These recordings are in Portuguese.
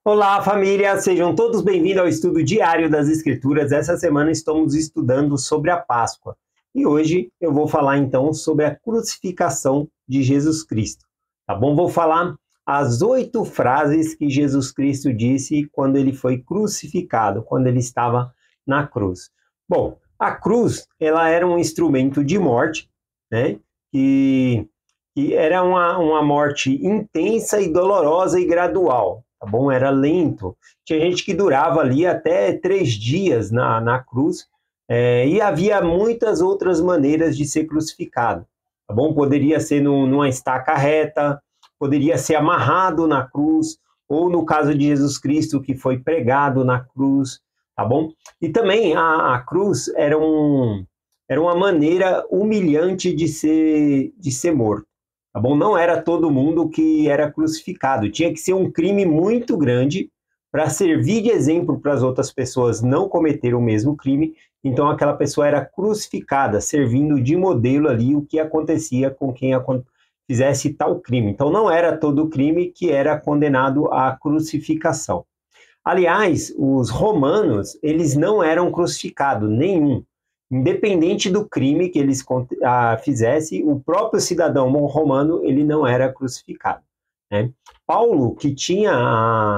Olá, família! Sejam todos bem-vindos ao estudo diário das Escrituras. Essa semana estamos estudando sobre a Páscoa. E hoje eu vou falar então sobre a crucificação de Jesus Cristo. Tá bom? Vou falar as 8 frases que Jesus Cristo disse quando ele foi crucificado, quando ele estava na cruz. Bom, a cruz, ela era um instrumento de morte, né? Que era uma morte intensa e dolorosa e gradual. Tá bom? Era lento. Tinha gente que durava ali até 3 dias na cruz, e havia muitas outras maneiras de ser crucificado. Tá bom? Poderia ser numa estaca reta, poderia ser amarrado na cruz, ou no caso de Jesus Cristo, que foi pregado na cruz, tá bom? E também a cruz era uma maneira humilhante de ser morto. Tá bom? Não era todo mundo que era crucificado. Tinha que ser um crime muito grande para servir de exemplo para as outras pessoas não cometer o mesmo crime. Então aquela pessoa era crucificada, servindo de modelo ali o que acontecia com quem fizesse tal crime. Então não era todo crime que era condenado à crucificação. Aliás, os romanos, eles não eram crucificados, nenhum. Independente do crime que eles fizessem, o próprio cidadão romano ele não era crucificado, né? Paulo, que tinha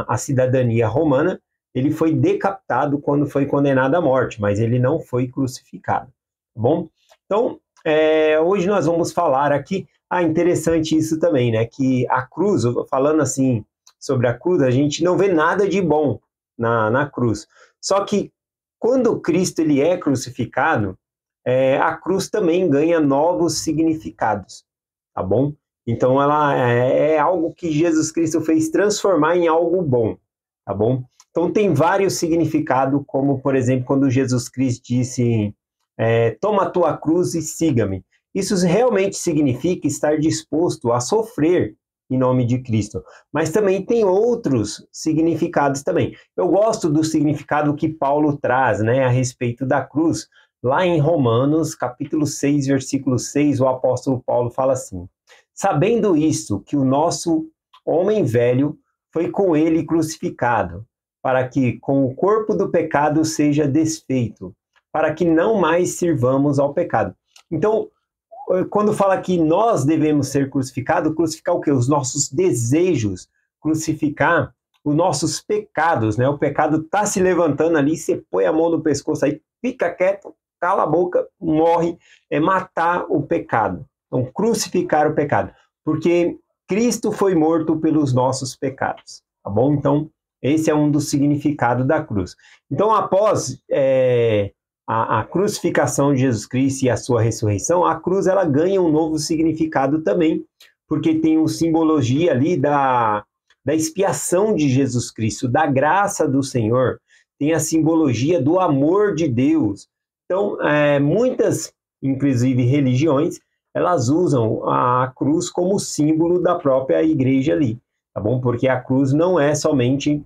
a cidadania romana, ele foi decapitado quando foi condenado à morte, mas ele não foi crucificado, tá bom? Então, hoje nós vamos falar aqui, interessante isso também, né? Que a cruz, falando assim sobre a cruz, a gente não vê nada de bom na cruz. Só que quando Cristo ele é crucificado, a cruz também ganha novos significados, tá bom? Então ela é algo que Jesus Cristo fez transformar em algo bom, tá bom? Então tem vários significados, como por exemplo quando Jesus Cristo disse, toma a tua cruz e siga-me. Isso realmente significa estar disposto a sofrer em nome de Cristo. Mas também tem outros significados também. Eu gosto do significado que Paulo traz, né, a respeito da cruz. Lá em Romanos, capítulo 6, versículo 6, o apóstolo Paulo fala assim: sabendo isto, que o nosso homem velho foi com ele crucificado, para que com o corpo do pecado seja desfeito, para que não mais sirvamos ao pecado. Então, quando fala que nós devemos ser crucificados, crucificar o quê? Os nossos desejos, crucificar os nossos pecados, né? O pecado está se levantando ali, você põe a mão no pescoço aí, fica quieto, cala a boca, morre, é matar o pecado. Então, crucificar o pecado, porque Cristo foi morto pelos nossos pecados, tá bom? Então, esse é um dos significados da cruz. Então, após a crucificação de Jesus Cristo e a sua ressurreição, a cruz ela ganha um novo significado também, porque tem uma simbologia ali da expiação de Jesus Cristo, da graça do Senhor, tem a simbologia do amor de Deus. Então, muitas, inclusive religiões, elas usam a cruz como símbolo da própria igreja ali, tá bom? Porque a cruz não é somente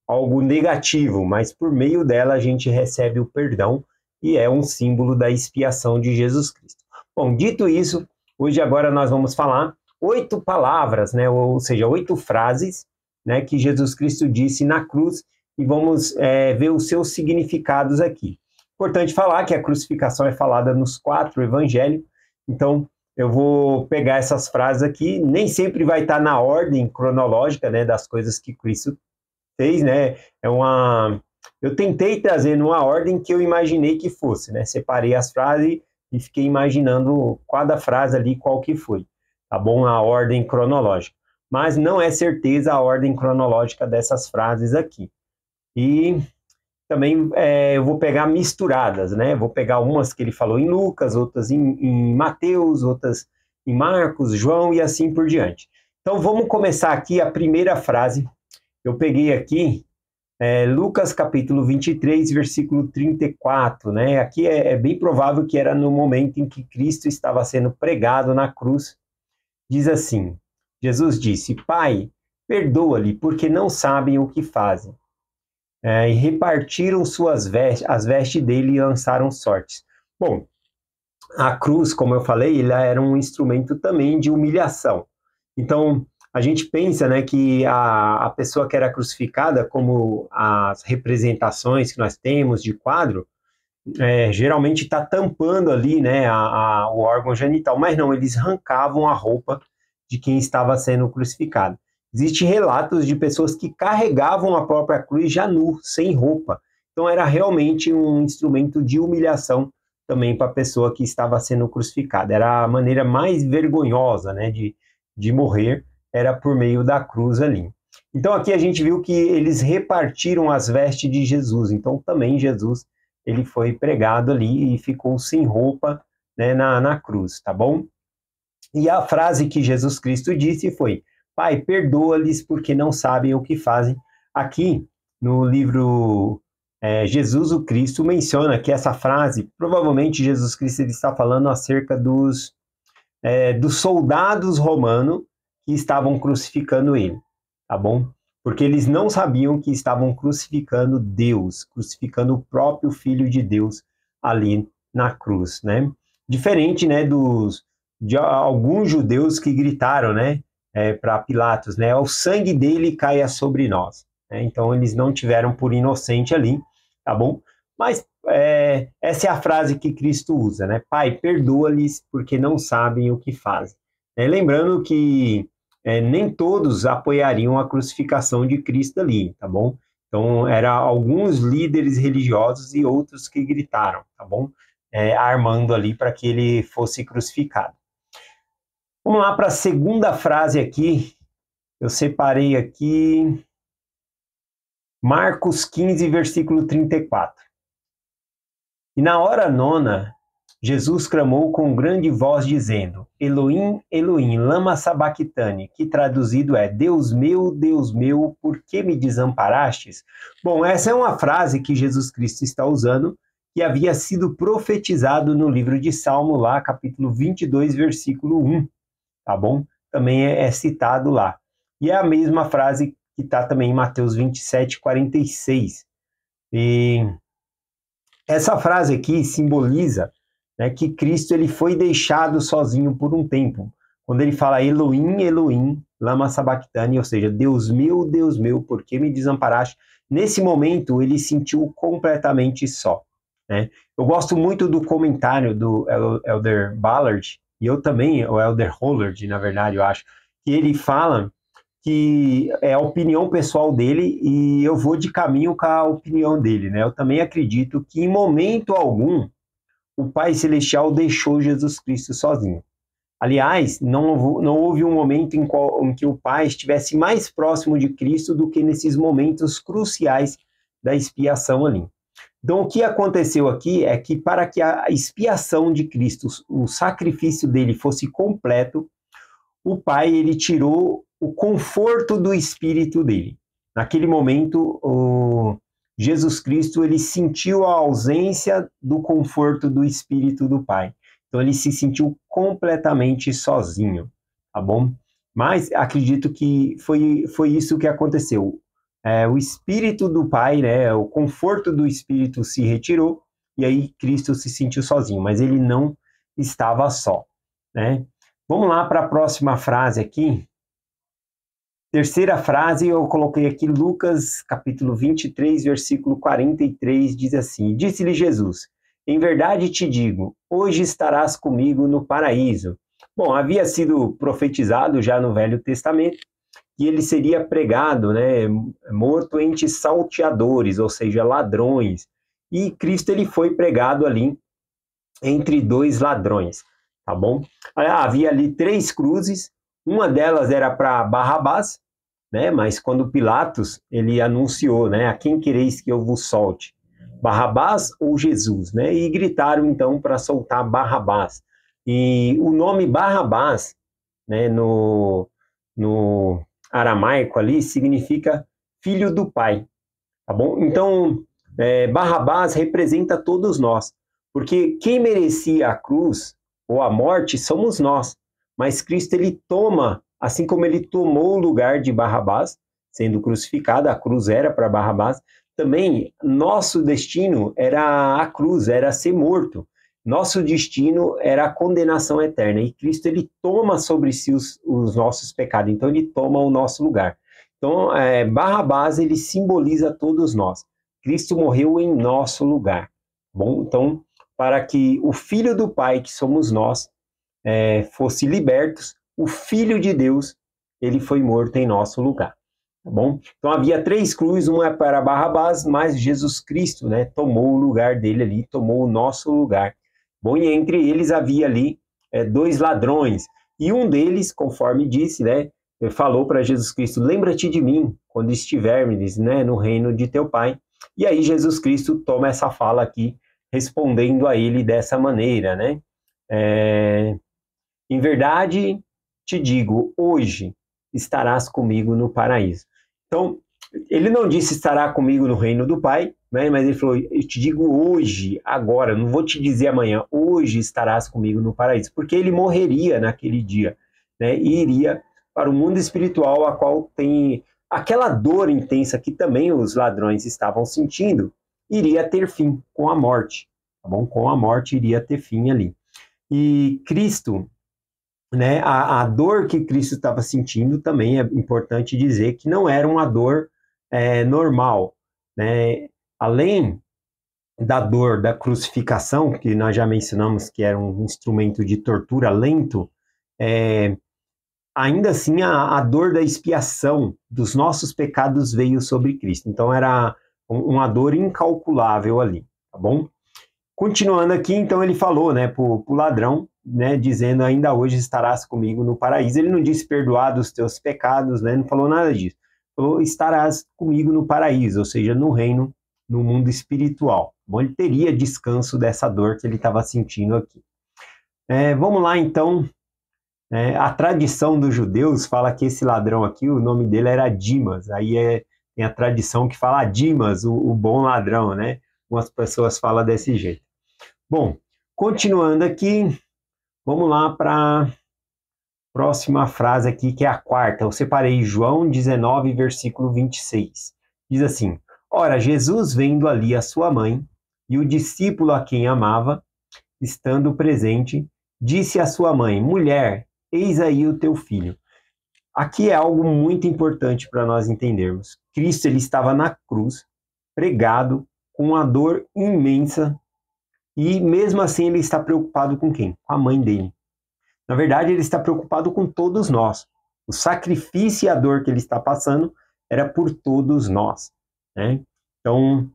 algo negativo, mas por meio dela a gente recebe o perdão e é um símbolo da expiação de Jesus Cristo. Bom, dito isso, hoje agora nós vamos falar 8 palavras, né, ou seja, 8 frases, né, que Jesus Cristo disse na cruz e vamos ver os seus significados aqui. Importante falar que a crucificação é falada nos 4 evangelhos, então eu vou pegar essas frases aqui, nem sempre vai estar na ordem cronológica, né, das coisas que Cristo fez, né? Eu tentei trazer numa ordem que eu imaginei que fosse, né? Separei as frases e fiquei imaginando cada frase ali qual que foi, tá bom? A ordem cronológica. Mas não é certeza a ordem cronológica dessas frases aqui. E também eu vou pegar misturadas, né? Vou pegar umas que ele falou em Lucas, outras em Mateus, outras em Marcos, João e assim por diante. Então vamos começar aqui a primeira frase. Eu peguei aqui Lucas capítulo 23, versículo 34, né? Aqui é bem provável que era no momento em que Cristo estava sendo pregado na cruz. Diz assim, Jesus disse, Pai, perdoa-lhe, porque não sabem o que fazem. E repartiram as vestes dele e lançaram sortes. Bom, a cruz, como eu falei, ela era um instrumento também de humilhação. Então, a gente pensa, né, que a pessoa que era crucificada, como as representações que nós temos de quadro, geralmente está tampando ali, né, o órgão genital, mas não, eles arrancavam a roupa de quem estava sendo crucificado. Existem relatos de pessoas que carregavam a própria cruz já nu, sem roupa. Então era realmente um instrumento de humilhação também para a pessoa que estava sendo crucificada. Era a maneira mais vergonhosa, né, de morrer, era por meio da cruz ali. Então aqui a gente viu que eles repartiram as vestes de Jesus. Então também Jesus, ele foi pregado ali e ficou sem roupa, né, na cruz, tá bom? E a frase que Jesus Cristo disse foi: Pai, perdoa-lhes porque não sabem o que fazem. Aqui no livro Jesus o Cristo menciona que essa frase, provavelmente Jesus Cristo ele está falando acerca dos soldados romanos que estavam crucificando ele, tá bom? Porque eles não sabiam que estavam crucificando Deus, crucificando o próprio Filho de Deus ali na cruz, né? Diferente, né, de alguns judeus que gritaram, né, para Pilatos, né, o sangue dele caia sobre nós. Né? Então eles não tiveram por inocente ali, tá bom? Mas essa é a frase que Cristo usa, né? Pai, perdoa-lhes porque não sabem o que fazem. Lembrando que nem todos apoiariam a crucificação de Cristo ali, tá bom? Então, eram alguns líderes religiosos e outros que gritaram, tá bom? Armando ali para que ele fosse crucificado. Vamos lá para a segunda frase aqui. Eu separei aqui Marcos 15, versículo 34. E na hora nona, Jesus clamou com grande voz, dizendo: Elohim, Elohim, lama sabachthani, que traduzido é: Deus meu, por que me desamparastes? Bom, essa é uma frase que Jesus Cristo está usando, que havia sido profetizado no livro de Salmo, lá, capítulo 22, versículo 1, tá bom? Também é citado lá. E é a mesma frase que está também em Mateus 27, 46. E essa frase aqui simboliza, né, que Cristo ele foi deixado sozinho por um tempo. Quando ele fala Elohim, Elohim, lama sabachthani, ou seja, Deus meu, por que me desamparaste? Nesse momento, ele sentiu completamente só. Né? Eu gosto muito do comentário do Elder Ballard, e eu também, o Elder Hollard, na verdade, eu acho, que ele fala que é a opinião pessoal dele e eu vou de caminho com a opinião dele, né? Eu também acredito que em momento algum o Pai Celestial deixou Jesus Cristo sozinho. Aliás, não houve um momento em que o Pai estivesse mais próximo de Cristo do que nesses momentos cruciais da expiação ali. Então, o que aconteceu aqui é que para que a expiação de Cristo, o sacrifício dele fosse completo, o Pai ele tirou o conforto do espírito dele. Naquele momento, Jesus Cristo ele sentiu a ausência do conforto do espírito do Pai. Então ele se sentiu completamente sozinho, tá bom? Mas acredito que foi isso que aconteceu. O espírito do Pai, né, o conforto do espírito se retirou e aí Cristo se sentiu sozinho, mas ele não estava só, né? Vamos lá para a próxima frase aqui. Terceira frase, eu coloquei aqui Lucas, capítulo 23, versículo 43, diz assim: Disse-lhe Jesus: Em verdade te digo, hoje estarás comigo no paraíso. Bom, havia sido profetizado já no Velho Testamento que ele seria pregado, né, morto entre salteadores, ou seja, ladrões. E Cristo ele foi pregado ali entre dois ladrões. Tá bom? Havia ali 3 cruzes, uma delas era para Barrabás, né? Mas quando Pilatos ele anunciou, né? A quem quereis que eu vos solte? Barrabás ou Jesus, né? E gritaram então para soltar Barrabás. E o nome Barrabás, né? No aramaico ali significa filho do pai, tá bom? Então Barrabás representa todos nós, porque quem merecia a cruz ou a morte somos nós, mas Cristo ele toma, assim como ele tomou o lugar de Barrabás, sendo crucificado, a cruz era para Barrabás, também nosso destino era a cruz, era ser morto. Nosso destino era a condenação eterna, e Cristo ele toma sobre si os nossos pecados, então ele toma o nosso lugar. Então, Barrabás ele simboliza todos nós. Cristo morreu em nosso lugar. Bom, então, para que o Filho do Pai, que somos nós, fosse libertos, o Filho de Deus, ele foi morto em nosso lugar. Tá bom? Então havia 3 cruzes, uma para Barrabás, mas Jesus Cristo, né, tomou o lugar dele ali, tomou o nosso lugar. Bom, e entre eles havia ali 2 ladrões, e um deles, conforme disse, né, falou para Jesus Cristo: lembra-te de mim quando estivermos, né, no reino de teu Pai. E aí Jesus Cristo toma essa fala aqui, respondendo a ele dessa maneira, né? Em verdade te digo, hoje estarás comigo no paraíso. Então, ele não disse estará comigo no reino do Pai, né? Mas ele falou, eu te digo hoje, agora, não vou te dizer amanhã, hoje estarás comigo no paraíso, porque ele morreria naquele dia, né? E iria para o mundo espiritual, a qual tem aquela dor intensa que também os ladrões estavam sentindo, iria ter fim com a morte, tá bom? Com a morte iria ter fim ali. E Cristo, né, a dor que Cristo estava sentindo também é importante dizer que não era uma dor normal, né? Além da dor da crucificação, que nós já mencionamos que era um instrumento de tortura lento, ainda assim a dor da expiação dos nossos pecados veio sobre Cristo. Então era uma dor incalculável ali, tá bom? Continuando aqui, então ele falou, né, para o ladrão, né, dizendo, ainda hoje estarás comigo no paraíso. Ele não disse perdoado os teus pecados, né, não falou nada disso. Falou, estarás comigo no paraíso, ou seja, no reino, no mundo espiritual. Bom, ele teria descanso dessa dor que ele estava sentindo aqui. Vamos lá, então. A tradição dos judeus fala que esse ladrão aqui, o nome dele era Dimas. Aí tem a tradição que fala Dimas, o bom ladrão, né? Algumas pessoas falam desse jeito. Bom, continuando aqui, vamos lá para a próxima frase aqui, que é a quarta. Eu separei João 19, versículo 26. Diz assim, ora, Jesus vendo ali a sua mãe e o discípulo a quem amava, estando presente, disse à sua mãe, mulher, eis aí o teu filho. Aqui é algo muito importante para nós entendermos. Cristo ele estava na cruz, pregado, com uma dor imensa, e mesmo assim ele está preocupado com quem? Com a mãe dele. Na verdade, ele está preocupado com todos nós. O sacrifício e a dor que ele está passando era por todos nós, né? Então,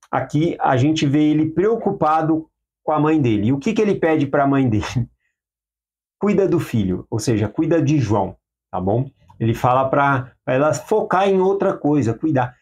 aqui a gente vê ele preocupado com a mãe dele. E o que ele pede para a mãe dele? Cuida do filho, ou seja, cuida de João, tá bom? Ele fala para ela focar em outra coisa, cuidar.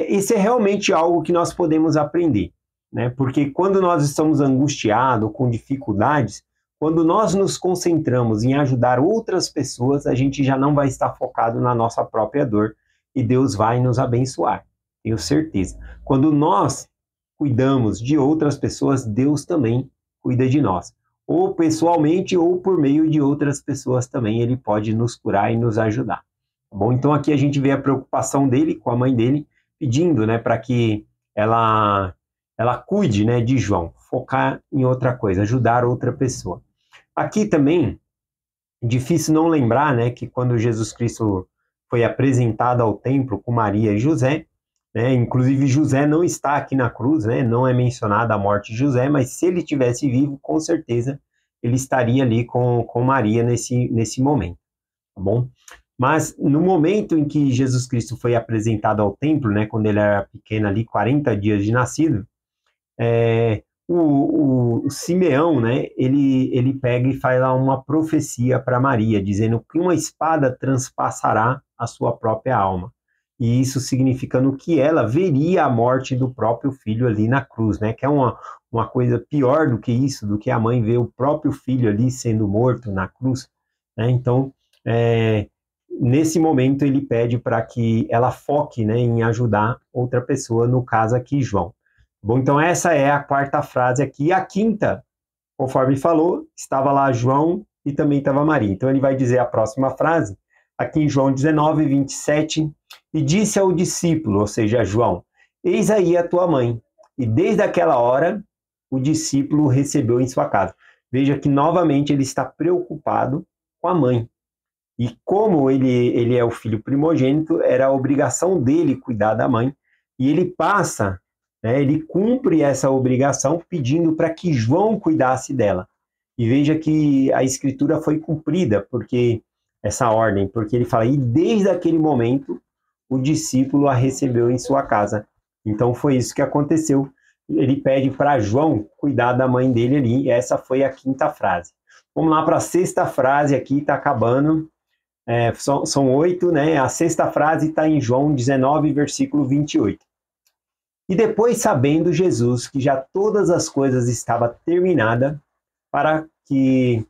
Isso é realmente algo que nós podemos aprender, né? Porque quando nós estamos angustiados, com dificuldades, quando nós nos concentramos em ajudar outras pessoas, a gente já não vai estar focado na nossa própria dor e Deus vai nos abençoar, tenho certeza. Quando nós cuidamos de outras pessoas, Deus também cuida de nós. Ou pessoalmente, ou por meio de outras pessoas também, ele pode nos curar e nos ajudar. Tá bom? Então aqui a gente vê a preocupação dele com a mãe dele, pedindo, né, para que ela cuide, né, de João, focar em outra coisa, ajudar outra pessoa. Aqui também, difícil não lembrar, né, que quando Jesus Cristo foi apresentado ao templo com Maria e José, né, inclusive José não está aqui na cruz, né, não é mencionada a morte de José, mas se ele tivesse vivo, com certeza ele estaria ali com Maria nesse momento, tá bom? Mas no momento em que Jesus Cristo foi apresentado ao templo, né, quando ele era pequeno ali, 40 dias de nascido, o Simeão, né, ele pega e faz lá uma profecia para Maria, dizendo que uma espada transpassará a sua própria alma. E isso significando que ela veria a morte do próprio filho ali na cruz, né, que é uma coisa pior do que isso, do que a mãe ver o próprio filho ali sendo morto na cruz, né? Então, nesse momento ele pede para que ela foque, né, em ajudar outra pessoa, no caso aqui João. Bom, então essa é a quarta frase aqui. A quinta, conforme falou, estava lá João e também estava Maria. Então ele vai dizer a próxima frase, aqui em João 19, 27, e disse ao discípulo, ou seja, João, eis aí a tua mãe. E desde aquela hora o discípulo recebeu em sua casa. Veja que novamente ele está preocupado com a mãe. E como ele é o filho primogênito, era a obrigação dele cuidar da mãe. E ele passa, né, ele cumpre essa obrigação pedindo para que João cuidasse dela. E veja que a escritura foi cumprida, porque essa ordem, porque ele fala, e desde aquele momento o discípulo a recebeu em sua casa. Então foi isso que aconteceu. Ele pede para João cuidar da mãe dele ali, e essa foi a quinta frase. Vamos lá para a sexta frase aqui, está acabando. São 8, né? A sexta frase está em João 19, versículo 28. E depois, sabendo Jesus que já todas as coisas estavam terminadas, para que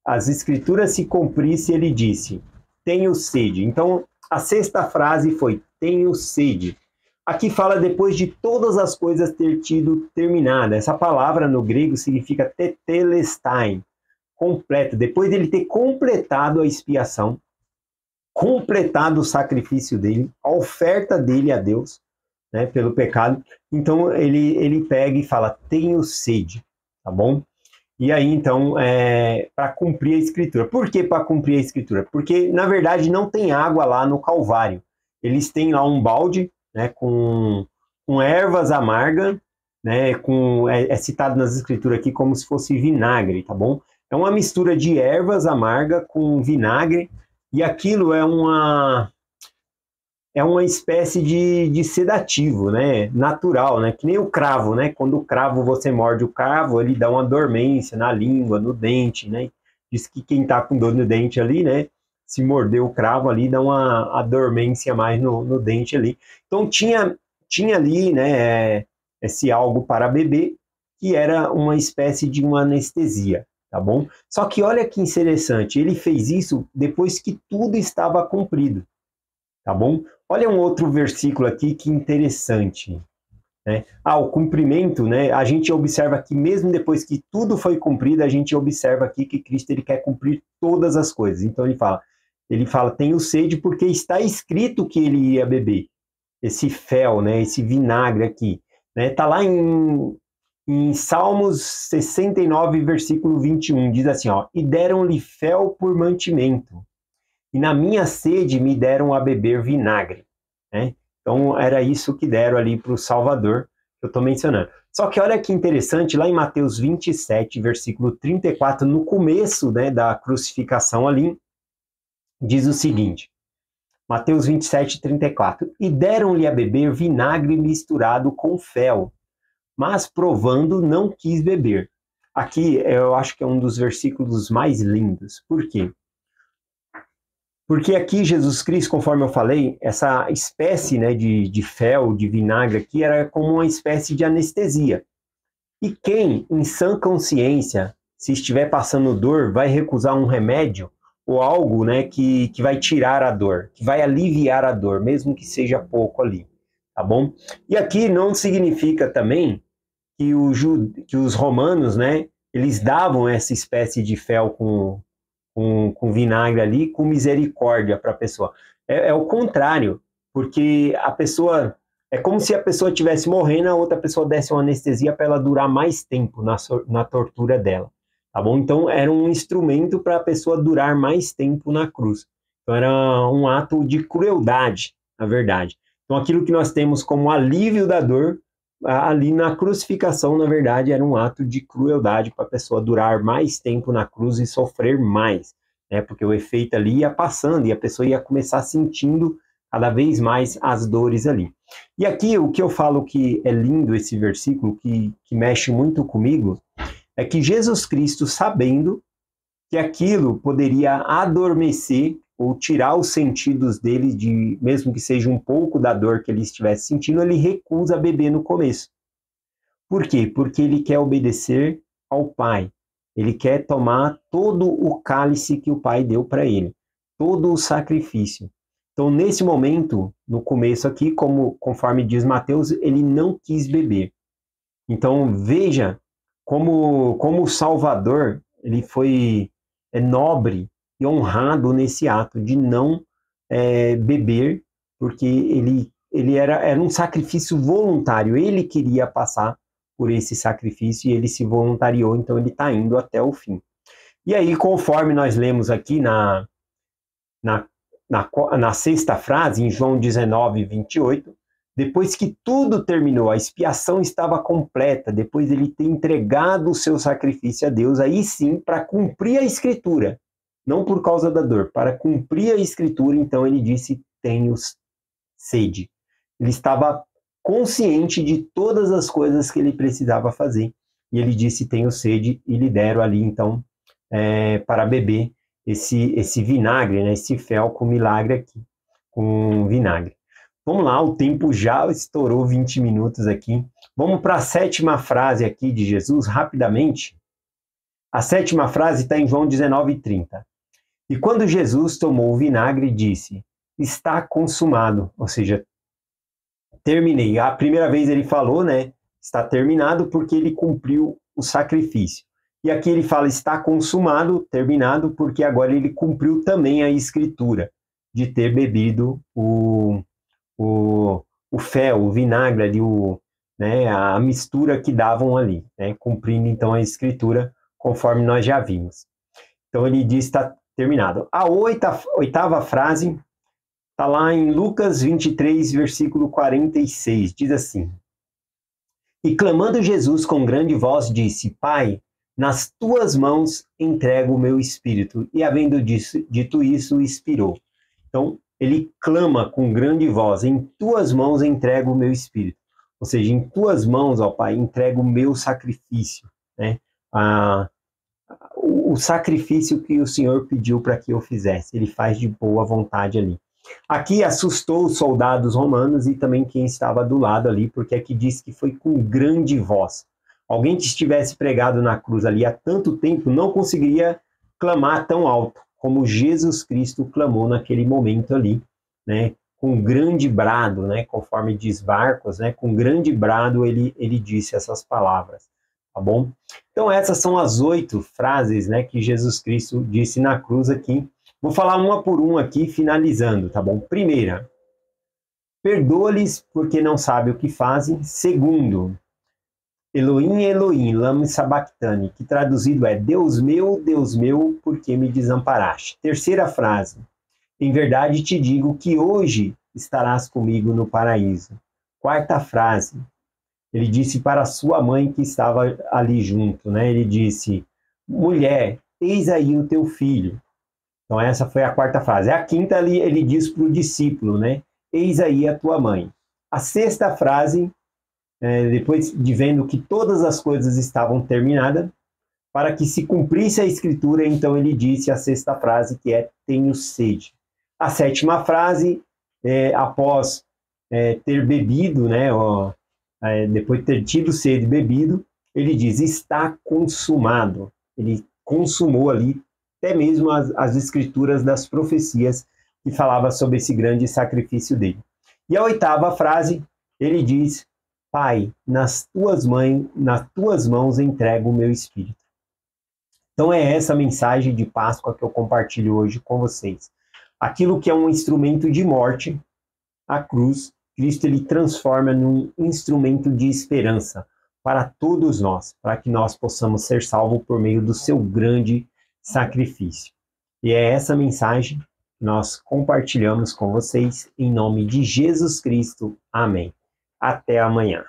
as escrituras se cumprissem, ele disse, tenho sede. Então, a sexta frase foi, tenho sede. Aqui fala depois de todas as coisas ter tido terminada. Essa palavra no grego significa tetelestai, completo. Depois dele ter completado a expiação, completado o sacrifício dele, a oferta dele a Deus, né, pelo pecado. Então ele pega e fala, tenho sede, tá bom? E aí então, para cumprir a escritura. Por que para cumprir a escritura? Porque na verdade não tem água lá no Calvário. Eles têm lá um balde, né, com ervas amargas, né, é citado nas escrituras aqui como se fosse vinagre, tá bom? É uma mistura de ervas amargas com vinagre. E aquilo é uma espécie de sedativo, né? Natural, né? Que nem o cravo, né? Quando o cravo, você morde o cravo, ele dá uma dormência na língua, no dente, né? Diz que quem tá com dor no dente ali, né? Se morder o cravo ali, dá uma dormência mais no dente ali. Então tinha ali, né? Esse algo para beber, que era uma espécie de uma anestesia. Tá bom? Só que olha que interessante, ele fez isso depois que tudo estava cumprido, tá bom? Olha um outro versículo aqui que interessante, né? O cumprimento, né? A gente observa que mesmo depois que tudo foi cumprido, a gente observa aqui que Cristo ele quer cumprir todas as coisas. Então ele fala, tenho sede porque está escrito que ele ia beber esse fel, né? Esse vinagre aqui, né? Tá lá em Salmos 69, versículo 21, diz assim, ó, e deram-lhe fel por mantimento, e na minha sede me deram a beber vinagre, né? Então era isso que deram ali para o Salvador, que eu estou mencionando. Só que olha que interessante, lá em Mateus 27, versículo 34, no começo, né, da crucificação ali, diz o seguinte, Mateus 27, 34, e deram-lhe a beber vinagre misturado com fel, mas provando não quis beber. Aqui eu acho que é um dos versículos mais lindos. Por quê? Porque aqui Jesus Cristo, conforme eu falei, essa espécie, né, de fel, de vinagre aqui, era como uma espécie de anestesia. E quem, em sã consciência, se estiver passando dor, vai recusar um remédio ou algo, né, que vai tirar a dor, que vai aliviar a dor, mesmo que seja pouco ali, tá bom? E aqui não significa também que os romanos, né, eles davam essa espécie de fel com vinagre ali, com misericórdia para a pessoa. É o contrário, porque a pessoa, é como se a pessoa estivesse morrendo, a outra pessoa desse uma anestesia para ela durar mais tempo na tortura dela, tá bom? Então era um instrumento para a pessoa durar mais tempo na cruz. Então era um ato de crueldade, na verdade. Então aquilo que nós temos como alívio da dor, ali na crucificação, na verdade, era um ato de crueldade para a pessoa durar mais tempo na cruz e sofrer mais, né? Porque o efeito ali ia passando e a pessoa ia começar sentindo cada vez mais as dores ali. E aqui o que eu falo que é lindo esse versículo, que mexe muito comigo, é que Jesus Cristo, sabendo que aquilo poderia adormecer ou tirar os sentidos dele, mesmo que seja um pouco da dor que ele estivesse sentindo, ele recusa beber no começo. Por quê? Porque ele quer obedecer ao Pai. Ele quer tomar todo o cálice que o Pai deu para ele, todo o sacrifício. Então, nesse momento, no começo aqui, conforme diz Mateus, ele não quis beber. Então, veja como o Salvador, ele foi nobre e honrado nesse ato de não beber, porque ele era um sacrifício voluntário, ele queria passar por esse sacrifício e ele se voluntariou, então ele está indo até o fim. E aí, conforme nós lemos aqui na sexta frase, em João 19, 28, depois que tudo terminou, a expiação estava completa, depois ele ter entregado o seu sacrifício a Deus, aí sim, para cumprir a Escritura, não por causa da dor, para cumprir a Escritura, então ele disse, tenho sede. Ele estava consciente de todas as coisas que ele precisava fazer, e ele disse, tenho sede, e lhe deram ali, então, para beber esse vinagre, né, esse fel com milagre aqui, com vinagre. Vamos lá, o tempo já estourou 20 minutos aqui. Vamos para a sétima frase aqui de Jesus, rapidamente. A sétima frase está em João 19:30. E quando Jesus tomou o vinagre, disse, está consumado, ou seja, terminei. A primeira vez ele falou, né, está terminado porque ele cumpriu o sacrifício. E aqui ele fala, está consumado, terminado, porque agora ele cumpriu também a escritura de ter bebido o fel, o vinagre ali, né, a mistura que davam ali, né, cumprindo então a escritura, conforme nós já vimos. Então ele diz, está terminado. A oitava frase está lá em Lucas 23, versículo 46, diz assim, e clamando Jesus com grande voz, disse, Pai, nas tuas mãos entrego o meu espírito. E havendo dito isso, expirou. Então, ele clama com grande voz, em tuas mãos entrego o meu espírito. Ou seja, em tuas mãos, ó Pai, entrego o meu sacrifício, né? O sacrifício que o Senhor pediu para que eu fizesse. Ele faz de boa vontade ali. Aqui assustou os soldados romanos e também quem estava do lado ali, porque aqui diz que foi com grande voz. Alguém que estivesse pregado na cruz ali há tanto tempo não conseguiria clamar tão alto como Jesus Cristo clamou naquele momento ali, né? Com grande brado, né? Conforme diz Marcos, né? Com grande brado ele disse essas palavras, tá bom? Então essas são as 8 frases, né? Que Jesus Cristo disse na cruz aqui. Vou falar uma por uma aqui, finalizando, tá bom? Primeira, perdoa-lhes porque não sabem o que fazem. Segundo, Elohim, Elohim, lama sabachthani, que traduzido é Deus meu, por que me desamparaste? Terceira frase, em verdade te digo que hoje estarás comigo no paraíso. Quarta frase, ele disse para sua mãe que estava ali junto, né? Ele disse, mulher, eis aí o teu filho. Então essa foi a quarta frase. A quinta ele diz para o discípulo, né? Eis aí a tua mãe. A sexta frase, depois de vendo que todas as coisas estavam terminadas, para que se cumprisse a escritura, então ele disse a sexta frase, que é, tenho sede. A sétima frase, após ter bebido, né, depois de ter tido sede e bebido, ele diz, está consumado. Ele consumou ali, até mesmo as escrituras das profecias, que falava sobre esse grande sacrifício dele. E a oitava frase, ele diz, Pai, nas tuas mãos entrego o meu espírito. Então é essa mensagem de Páscoa que eu compartilho hoje com vocês. Aquilo que é um instrumento de morte, a cruz, Cristo ele transforma num instrumento de esperança para todos nós, para que nós possamos ser salvos por meio do seu grande sacrifício. E é essa mensagem que nós compartilhamos com vocês em nome de Jesus Cristo. Amém. Até amanhã.